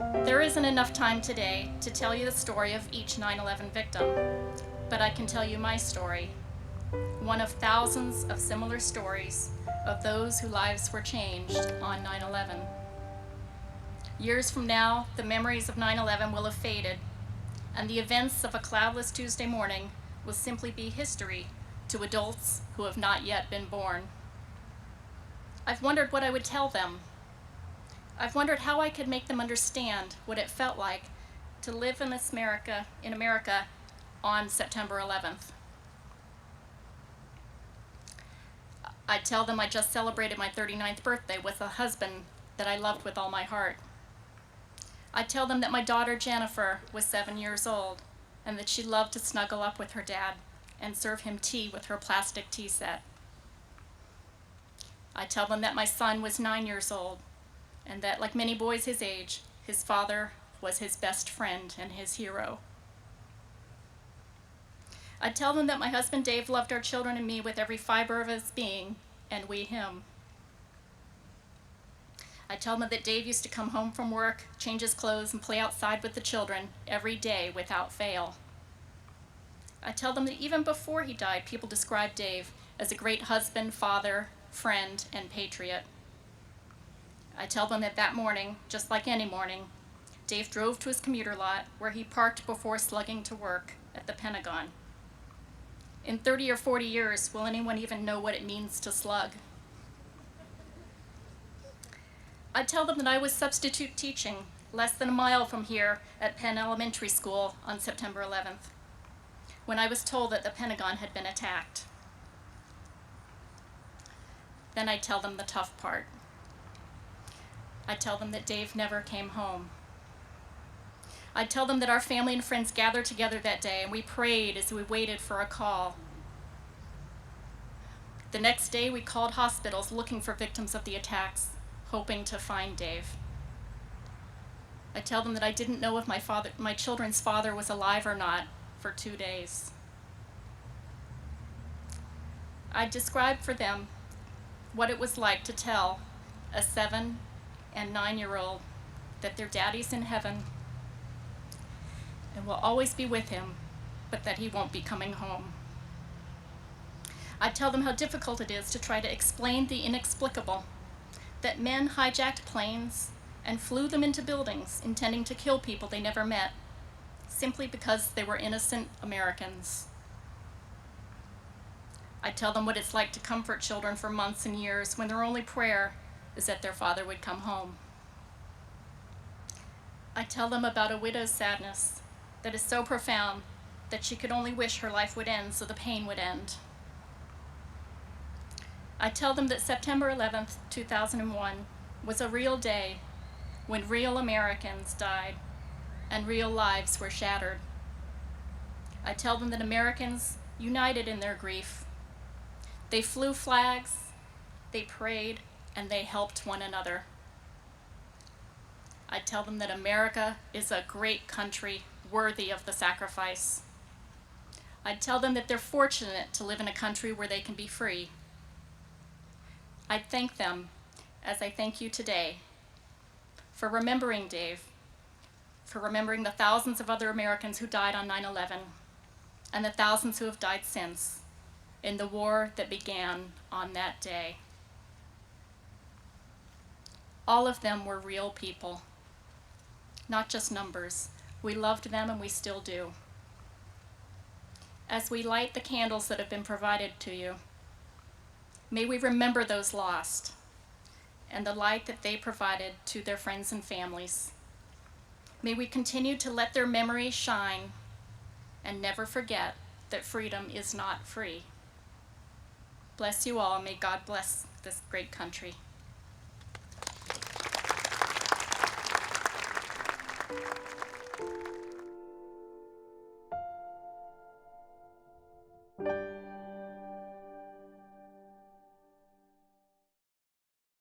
There isn't enough time today to tell you the story of each 9/11 victim, but I can tell you my story, one of thousands of similar stories of those whose lives were changed on 9/11. Years from now, the memories of 9/11 will have faded, and the events of a cloudless Tuesday morning will simply be history to adults who have not yet been born. I've wondered what I would tell them. I've wondered how I could make them understand what it felt like to live in America on September 11th. I'd tell them I just celebrated my 39th birthday with a husband that I loved with all my heart. I'd tell them that my daughter Jennifer was 7 years old and that she loved to snuggle up with her dad and serve him tea with her plastic tea set. I'd tell them that my son was 9 years old and that, like many boys his age, his father was his best friend and his hero. I'd tell them that my husband Dave loved our children and me with every fiber of his being, and we him. I'd tell them that Dave used to come home from work, change his clothes, and play outside with the children every day without fail. I'd tell them that even before he died, people described Dave as a great husband, father, friend, and patriot. I tell them that that morning, just like any morning, Dave drove to his commuter lot where he parked before slugging to work at the Pentagon. In 30 or 40 years, will anyone even know what it means to slug? I tell them that I was substitute teaching less than a mile from here at Penn Elementary School on September 11th, when I was told that the Pentagon had been attacked. Then I'd tell them the tough part. I'd tell them that Dave never came home. I'd tell them that our family and friends gathered together that day and we prayed as we waited for a call. The next day we called hospitals looking for victims of the attacks, hoping to find Dave. I'd tell them that I didn't know if my children's father was alive or not for 2 days. I'd describe for them what it was like to tell a 7 and 9-year-old that their daddy's in heaven and will always be with him, but that he won't be coming home. I'd tell them how difficult it is to try to explain the inexplicable, that men hijacked planes and flew them into buildings intending to kill people they never met, simply because they were innocent Americans. I'd tell them what it's like to comfort children for months and years when their only prayer is that their father would come home. I'd tell them about a widow's sadness that is so profound that she could only wish her life would end so the pain would end. I'd tell them that September 11th, 2001 was a real day when real Americans died and real lives were shattered. I'd tell them that Americans united in their grief. They flew flags, they prayed, and they helped one another. I'd tell them that America is a great country worthy of the sacrifice. I'd tell them that they're fortunate to live in a country where they can be free. I'd thank them, as I thank you today, for remembering Dave, for remembering the thousands of other Americans who died on 9/11, and the thousands who have died since in the war that began on that day. All of them were real people, not just numbers. We loved them and we still do. As we light the candles that have been provided to you, may we remember those lost and the light that they provided to their friends and families. May we continue to let their memories shine and never forget that freedom is not free. Bless you all, and may God bless this great country.